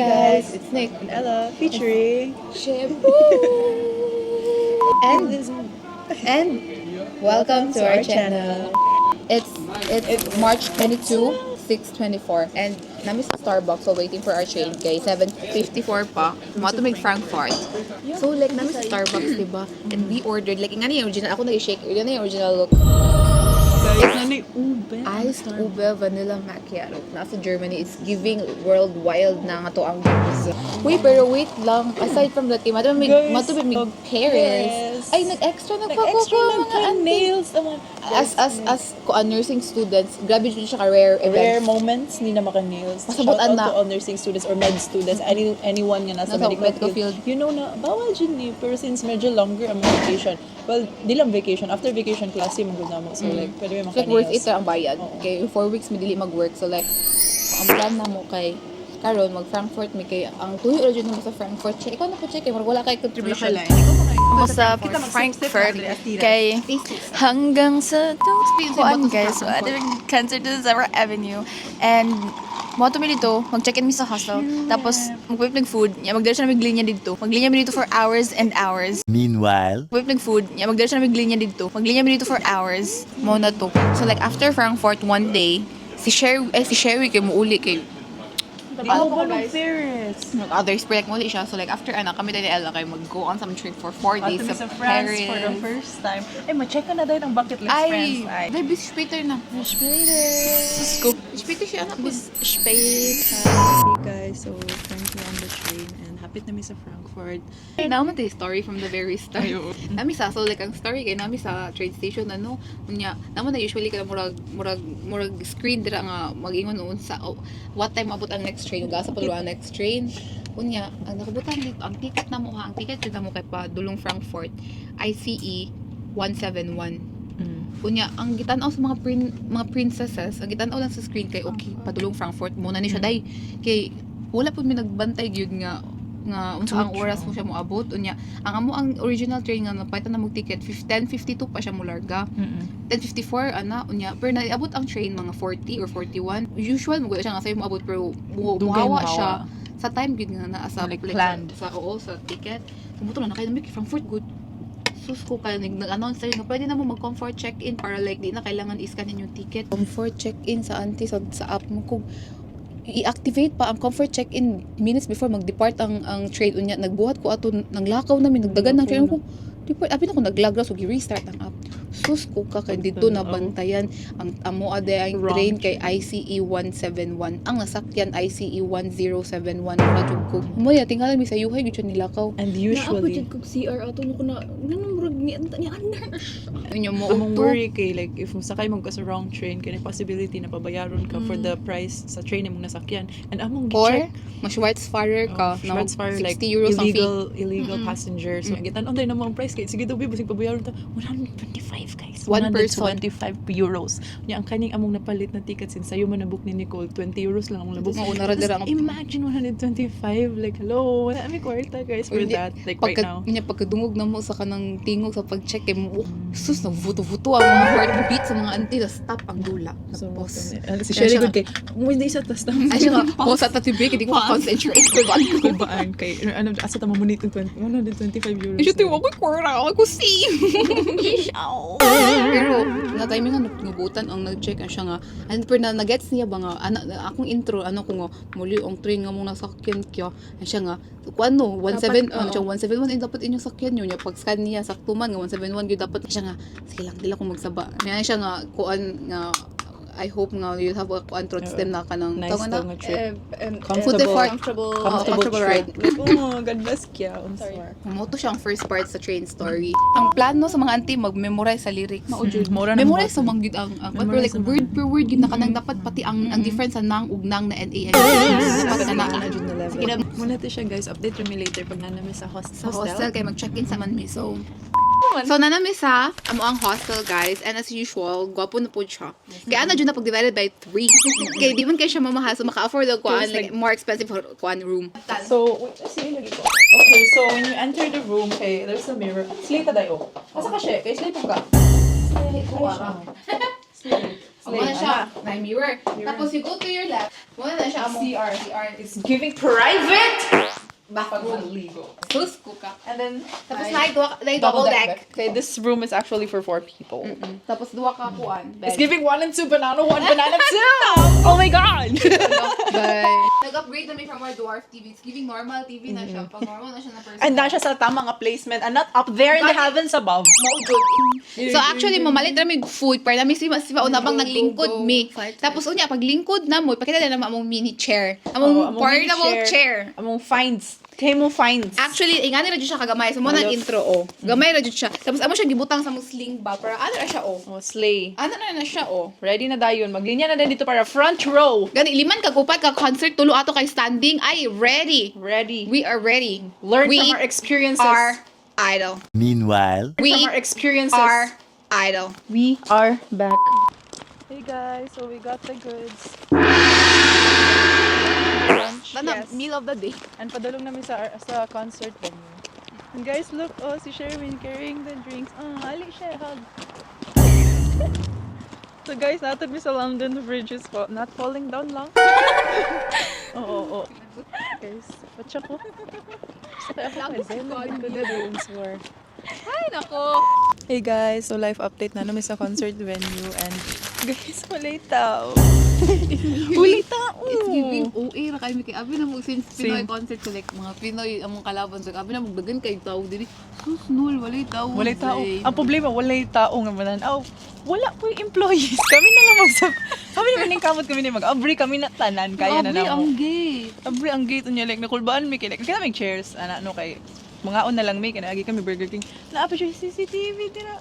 guys, it's Nick and Ella featuring Shebu. and welcome to our channel. It's March 22, 6:24, and namin sa Starbucks so waiting for our train kay 7:54 pa. Mga tumig Frankfurt. So like namin sa Starbucks, diba? And we ordered like nga yung original. Ako nag-shake. Yun na yung original look. guys, nani ube. Iced ube vanilla macchiato. Nasa Germany, it's giving world wild na nga to ang gusto. Wait, pero wait lang. Aside from that, matubig Paris. Ay, nag-extra Nag-extra nails. As nursing students, grabe dito siya ka-rare Rare events. moments, ni na maka-nails. Pasabot Shout out na. to all nursing students or med students, anyone nga nasa Nasa medical field. You know na, bawal dyan ni, pero since medyo longer ang vacation, well, di lang vacation, after vacation class yung mga mo. So like, pwede may So, like, worth maka-nails. it ang bayad. Okay, 4 weeks madili mag-work. So like, ang plan na mo kay karon mag-Frankfurt may kay ang tuyo origin mo sa Frankfurt. Check, ikaw na po check, wala kay contribution. Mo sa Frankfurt kay hanggang sa kuan guys, Cancer to Zebra Avenue, and mo to dito, mag-check-in mi sa hostel, tapos mag-wait ng food, magdala siya na maglinya dito. Maglinya mi dito for hours and hours. Meanwhile, Wait ng food, magdala siya na maglinya dito. Maglinya mi dito for hours. Mo na to. So like after Frankfurt one day, si Sherry kay muuli kay Paris. others project mo siya. So like after kami tayo ni Ella kay mag-go on some trip for 4 days Sa sa France Paris. for the first time. Ay, ma-check ka na dahil ang bucket list friends. Ay, dahil bis Peter na. Sus ko. Peter siya anak bis. Hey guys, so currently on the train and hapit namin sa Frankfurt. Naman tayo story from the very start. Nami sa, so like ang story kay nami sa train station unya naman na usually kada murag screen dira nga mag-ingon noon sa what time abot ang next train ug asa pa ang next train. Unya ang nakabutan dito ang ticket na mo ang ticket na mo kay pa dulong Frankfurt ICE 171. Unya ang gitan-aw sa mga princesses, ang gitan-aw lang sa screen kay okay padulong Frankfurt muna ni siya dai kay wala pud mi nagbantay gyud nga unsa ang oras mo siya moabot. Unya ang original train nga napaitan na mo ticket 10:52 pa siya mo larga. 10:54 unya pero naabot ang train mga 40 or 41. Usual mo siya nga sayo moabot pero muhawa siya sa time gud nga naa sa Like planned. sa ticket. Kumuto na kay nami Frankfurt good. Sus ko kaya nag-announce tayo nga pwede na mo mag-comfort check-in para like di na kailangan i-scan yung ticket. Comfort check-in sa sa app mo kung i-activate pa ang comfort check-in minutes before mag-depart ang train unya nagbuhat ko ato nanglakaw namin nagdagan ng train ko depart abi na ko naglagra so gi-restart ang app. Sus ko ka kay dito na bantayan ang amo ade ang train kay ICE 171 ang nasakyan ICE 1071 na jud ko mo ya tingala mi sa yuhay gyud siya nilakaw. And usually, Naabot kog CR ato no ko na nanumurag ni under. Inyo mo among uto. worry kay like if sakay mo ka sa wrong train kay possibility na pabayaron ka for the price sa train imong nasakyan and among Or gi-check ma-Schwarzfahrer ka na Schwarzfahrer, 60 like euros ang fee. illegal passenger. So gitan on na ang price kay sige daw bisig pabayaron ta 125 guys. One person. 125 euros. Nya ang kaning among napalit na ticket since sayo man na-book ni Nicole 20 euros lang ang nabuk. Mauna ra dira ang Imagine 125 like hello wala mi kwarta guys for Hindi, that like right now. pagkadungog na mo sa kanang tingog sa pag-check kay mo sus nagvuto-vuto ang mga heartbeat sa mga auntie na stop ang dula. So, Tapos si Sherry good kay mo hindi sa tas ay siya nga po sa tatibig hindi ko concentrate ko ba ko ba. baan kay ano asa ta mamunit ng 125 euros. Ay siya ako kwara ako see. Pero na timing nga nubutan ang nag-check ang siya nga and pero na gets niya ba nga akong intro ko nga muli ang train nga mong nasakyan kya ay siya nga kuano 17 ang siya 171 ay dapat inyong sakyan niya pag scan niya sakto man nga 171 gyud dapat siya nga sige lang dila ko magsaba niya siya nga kuan nga I hope nga you'll have a control system na kanang nice tawag daw na nga trip. comfortable ride. Oh, God bless kya. Moto siyang first part sa train story. Ang plano sa mga auntie mag-memorize sa lyrics. Mora na Memorize sa mga ang pero like word per word yun na kanang dapat pati ang difference sa nang ug nang na NA. Dapat na Sige na. Muna to siya guys. Update kami later pag nanami sa sa hostel kay mag-check-in sa man mi. So nanami sa amo ang hostel guys and as usual gwapo na po siya. Kaya ana jud na pag divided by 3. Kay di man kay siya mamahal so maka-afford og kuan like more expensive for kuan room. So, sige lagi ko. Okay, so when you enter the room, okay, there's a mirror. Slita dayo. Asa ka siya? Kay slita ka. Muna siya. May mirror. Tapos you go to your left. Muna na siya. CR. CR. It's giving private! Bathroom. Ligo. Husko ka. And then, Tapos may double deck. Okay, this room is actually for 4 people. Tapos duwa ka kuan. It's giving 1 and 2 banana, 1 banana 2! Oh my god! Nag-upgrade na may from our dwarf TV. It's giving normal TV na siya. Pag normal na siya na person. And na siya sa tamang placement and not up there in the heavens above. So actually, mamalit na may food para namin si una bang naglingkod mi. Tapos unya paglingkod na mo, pakita na among mini chair. Among portable chair. Among finds. Kaya mo finds. Actually, ingani ra jud siya kagamay. So mo nang intro oh. Gamay ra jud siya. Tapos amo siya gibutang sa mong sling ba para ano ra siya oh. Oh, slay. Ano na siya oh. Ready na dayon. Maglinya na din dito para front row. Gani liman ka upat ka concert tulo ato kay standing. Ay, ready. Ready. We are ready. Learn We from our experiences. are idol. Meanwhile, We from our experiences. are idol. We are back. Hey guys, so we got the goods. Lunch, Yes. Meal of the day. And padulong namin sa concert venue. And guys, look, oh, si Sherwin carrying the drinks. Ali siya, hug. So guys, natin mi sa London Bridge is not falling down lang. Oo. Guys, patsa ko. Ay, nako. Hey guys, so live update na namin sa concert venue and guys, walay tao. Walay tao. It's giving OA ra kay mi kay abi na mo since Pinoy Same. concert select mga Pinoy among kalaban so abi na magdagan kay tao diri. Sus nul walay tao. Walay tao. Zay. Ang problema, walay tao nga manan. Wala po yung employees. Kami na lang kami naman yung kamot kami na mag-abri kami na tanan. Kaya na Abi na ang gate. Abri ang gate niya like nakulbaan mi kay like kaya may chairs ano kay mga on na lang mi kay agi kami Burger King. Naapa siya CCTV dira.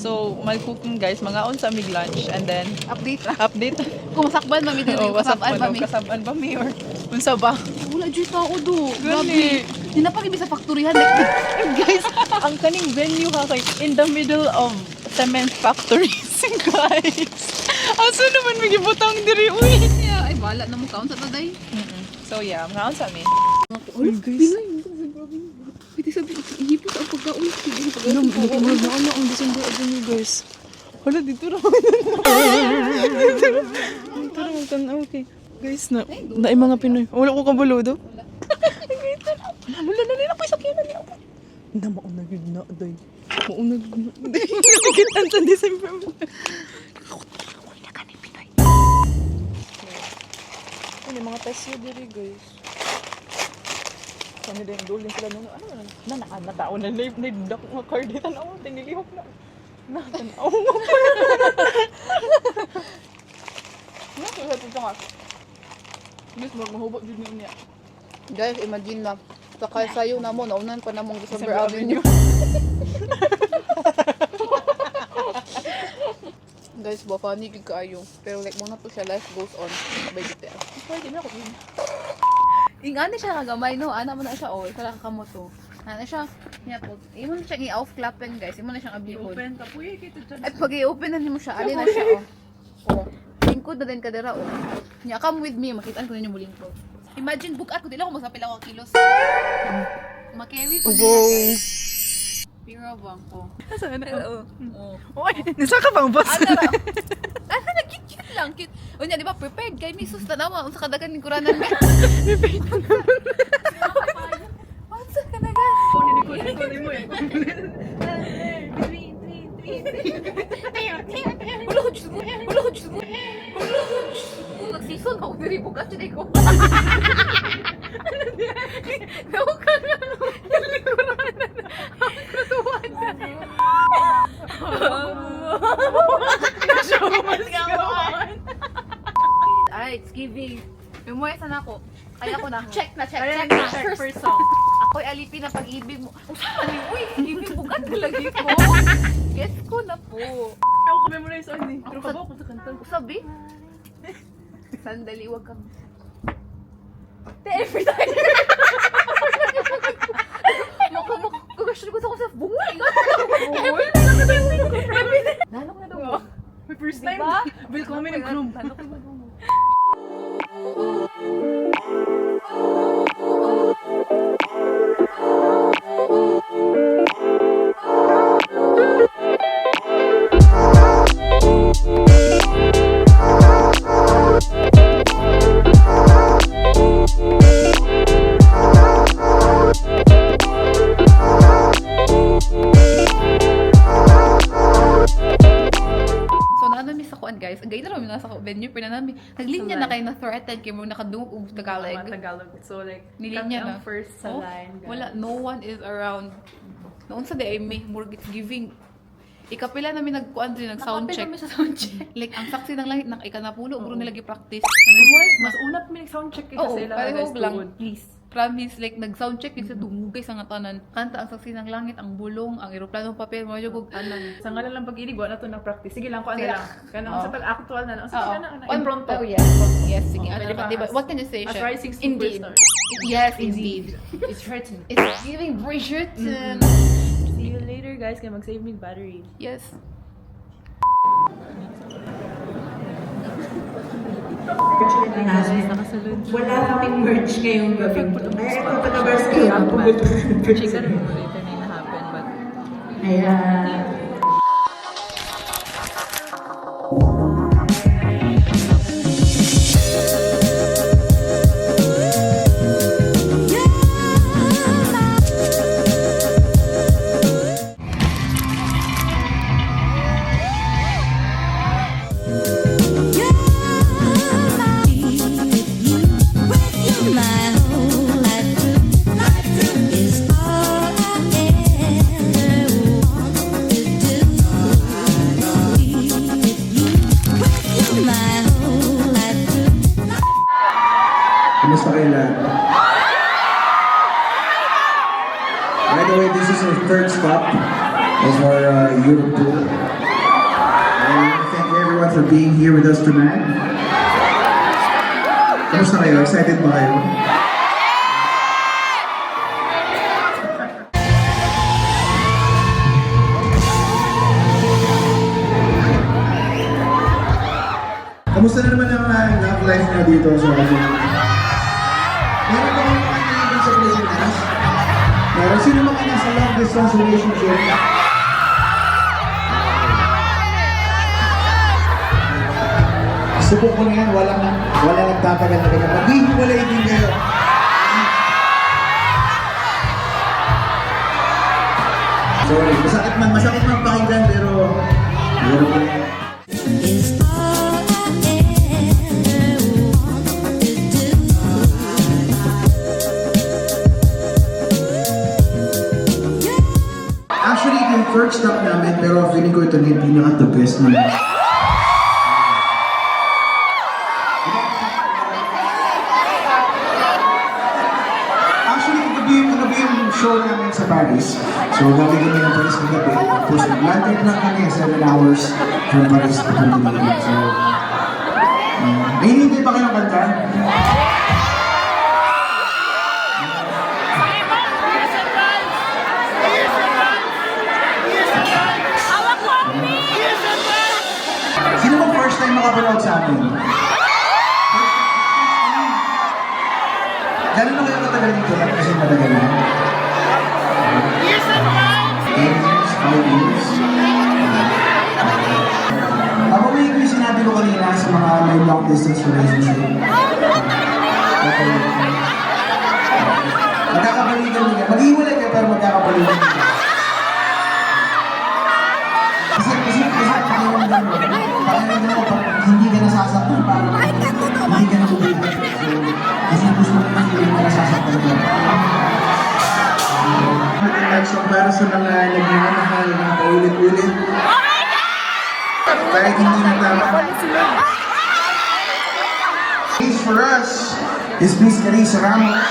So, mag-cooking guys, mga on sa mig lunch and then Update ra. update. Kung masakban mami diri Oh, kasabaan mami. kasabaan ba mi or unsa ba? Wala jud tao do. Gani. Di na pag sa factoryhan like Guys, ang kaning venue ha kay in the middle of cement factories, guys. Asa naman may gibutang diri uy. yeah, ay bala na mo count sa taday. So yeah, mga on sa mi. Uy, guys. Pwede sabi, ihipos ang pagkaon. Ano ang December Avenue, guys? Wala, dito na. Dito na, magtanaw. Okay. Guys, na mga Pinoy. Wala ko kabulo do. Wala na nila ko isakyan na nila. Na maunag yun na, day. Maunag yun na. Nagitan sa December. Wala ka ni Pinoy. Ano, mga pesyo diri, guys. Kami din, duling sila nung ano, natao na naidak mga card dito na ako, tinilihok na. Natanaw mo pa. Nakakita ito nga. Guys, mahubot din niya. Guys, imagine na. Sakay sayo na mo, naunan pa na mong December Avenue. Guys, ba funny gid kaayo. Pero like muna to siya, life goes on. Sabay dito. Pwede na ako din. Ingani siya kagamay no, ana mo na siya oh, kala kamot to. Ana siya, niya po. Imo na siya i-off clappen guys. Imo na siyang abihon. Open ka po kito dyan. At pag i-open na nimo siya, ali na siya oh. Oh. Lingkod na din kadira oh. Nya come with me, makitaan ko ninyo mo lingkod. Imagine bukat ko dili ako masapil ako kilos. Ma-carry ko. Pira bang ko. Saan na? Oo. Uy, nasa ka bang boss? Ano na cute lang, cute. O niya, di ba, prepared kay Miss Sustanawa, unsa kadagan ni kuranan nga. Unsa ka na gan? Kunin mo eh. Ulo ko jugo. Nag-season ako diri bukas diri ko. Nawa ka na. Kuranan. Ang katuwan na. Ay, it's giving. Memories na ako. Kaya ko na. Check na. First song. Ako'y alipin na pag-ibig mo. Usapan niyo, uy, ibig bukat na lagi ko. Guess ko na po. Ako ka-memorize on eh. Pero kabaw ko sa kanta. Sabi? Sandali, wag kang... Every time. Makakagashon ko sa bungoy. Lalong na daw. My first time. Diba? Welcome in room. kuan guys, ang gaita namin nasa venue pero namin naglinya na kayo na threatened kay mo nakadungog og Tagalog. Tagalog. So like, Nilinya kami na. ang first sa Oh, line. guys. wala, no one is around. Noon sa day, may more giving. Ikapila namin nagkuan din, nag-sound check. Nakapit kami sa sound check. Like, ang saksi ng langit, ikanapulo, bro nila gi-practice. Memorize, mas una pa may sound check Oo, kasi pareho lang. tuod. Please. Promise, like, nag-sound check kasi dumugay sa nga tanan. Kanta ang saksi ng langit, ang bulong, ang eroplanong papel, mga jugog. Sa ngalan lang pag-inig, wala to na practice. Sige lang, kuan Sige na lang. lang. Kanang Oo. sa pag-actual na lang. Sige Oo. na, impronto. Oh, yes. Yes, sige. Ano Pwede naman, ba? diba? What can you say As siya? rising Indeed. superstar. Yes, indeed. It's hurting. It's giving Bridgerton. See you later, guys. Kaya mag-save me battery. Yes. Wala kaming merch ngayong gabi. Ay, ito patabarski ang pupunta. Chika rin mo later na na-happen, but Ayan. Kumusta kayo lahat? By the way, this is our third stop of our Europe tour. I want to thank everyone for being here with us tonight. Kumusta kayo? Excited ba kayo? Kamusta na naman ang love life niyo dito sa Meron ba kayong mga naiibig sa Pilipinas? Meron sino mga nasa long distance relationship? Subok ko na yan, wala nagtatagal na ganyan. Maghihiwalay din kayo. Sorry, masakit man pakinggan pero meron ko yan. Actually, yung first stop namin, pero feeling ko ito na yung pinaka-the best na. Actually, kagabi yung show namin sa Paris. So, galing kami ng Paris kagabi. Tapos, landed lang kami 7 hours from Paris to Copenhagen. So, hinihintay pa kayo ng kanta? Sino bang first time makapanood sa amin? Gano'n na kayo katagal dito lang kasi matagal na? 10 years? 5 years? Papamigay ko yung sinabi ko kanina sa mga may long distance relationship. Magkakabalikan nila. Maghiwalay kayo pero magkakabalikan nila. Kasi pakiramdam mo pag hindi ka nasasaktan parang hindi ka nabubuhay. So, kasi gusto mo na hindi ka nasasaktan ka. Like comparison ng nagmamahal na paulit-ulit. Kahit hindi na tama. Please for us is Miss Carissa Ramos.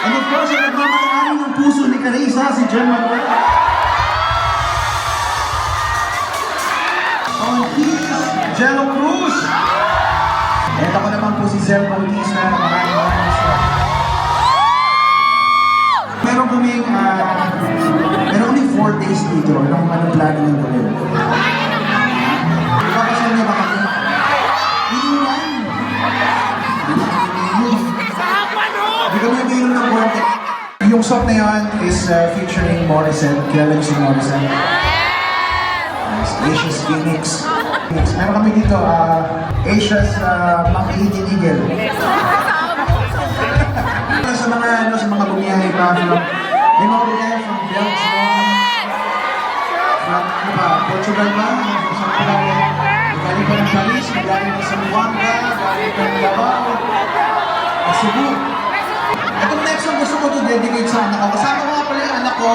And of course, ang nagmamayari ng puso ni Carissa, si John Manuel. On keys, Jello Cruz. At ako naman po si Zel Bautista. Maraming meron kaming, meron kami 4 days dito. Anong plano ng gawin? Ipapasal niya ba kami? Inuwan! Hindi kami nag-inom ng konti. Yung song na yun is featuring Morrison. Kilala niyo si Morrison? Asia's Phoenix. Meron kami dito, Asia's Makihitin Eagle. Sa mga bumiyahe pa, may mga bumiyahe from Belgium, ba? Portugal ba? Saan pa galing? Galing pa ng Paris, galing pa sa Luanga, galing pa ng Davao, at Cebu. Itong next song gusto ko to dedicate sa anak ko. Kasama ko nga pala yung anak ko.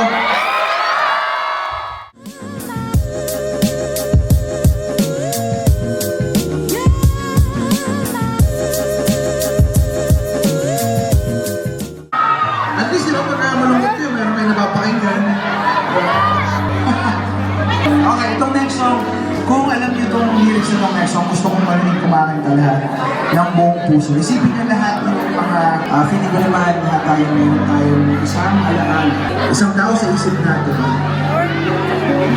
At least, di ba, pagka malungkot kayo, meron kayo napapakinggan. Okay, itong next song, kung alam niyo itong lyrics na itong next song, gusto kong marinig kumakanta lahat ng buong puso. Isipin niyo lahat ng mga feeling ko naman lahat tayo meron tayong isang alaala, isang tao sa isip natin.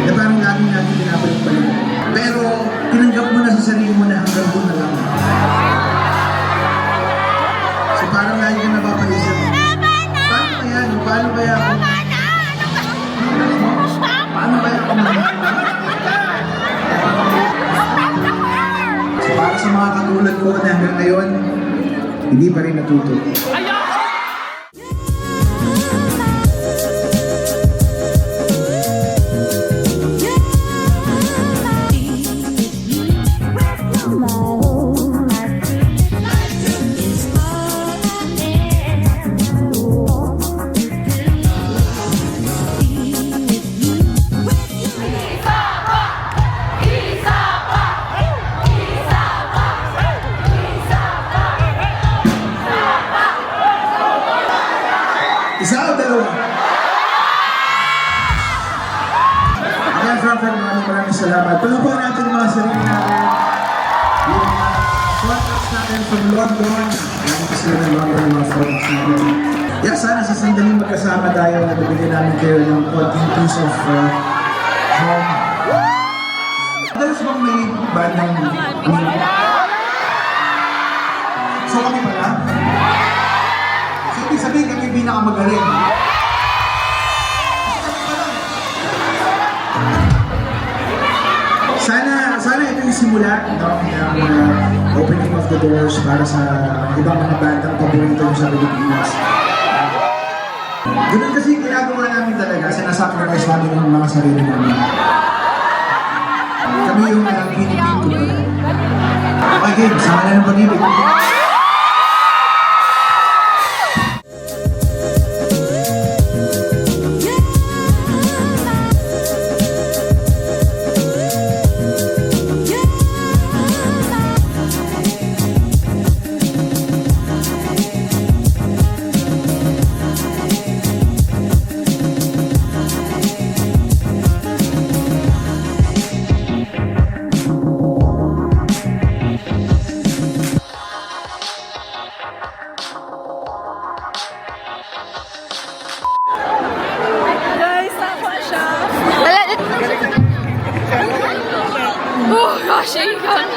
Na parang laging natin pinabalik-balik. Pero tinanggap mo na sa sarili mo na hanggang doon na lang. So parang lagi ka napapaisip, paano ba yan? Paano ba yan? Paano ba yan? So para sa mga katulad ko na hanggang ngayon, hindi pa rin natuto. Isa o dalawa? Again, Frank, maraming salamat. Tulungan natin mga sarili natin. Yung mga contacts natin from London. Maraming pa sila ng London, mga contacts natin. Yeah, sana sa sandaling magkasama tayo na bibigyan namin kayo ng konting piece of home. Madalas bang may bandang So kami pala? So ibig sabihin kami pinakamagaling. Sana ito yung simula ng opening of the doors para sa ibang mga bandang paborito nyo sa Pilipinas. Ganun kasi yung ginagawa namin talaga, sinasacrifice namin yung mga sarili namin. Kami yung pinipin ko pala. Okay, game, sama na ng pag-ibig. Guys, nakuha siya. Wala. Oh gosh, I can't.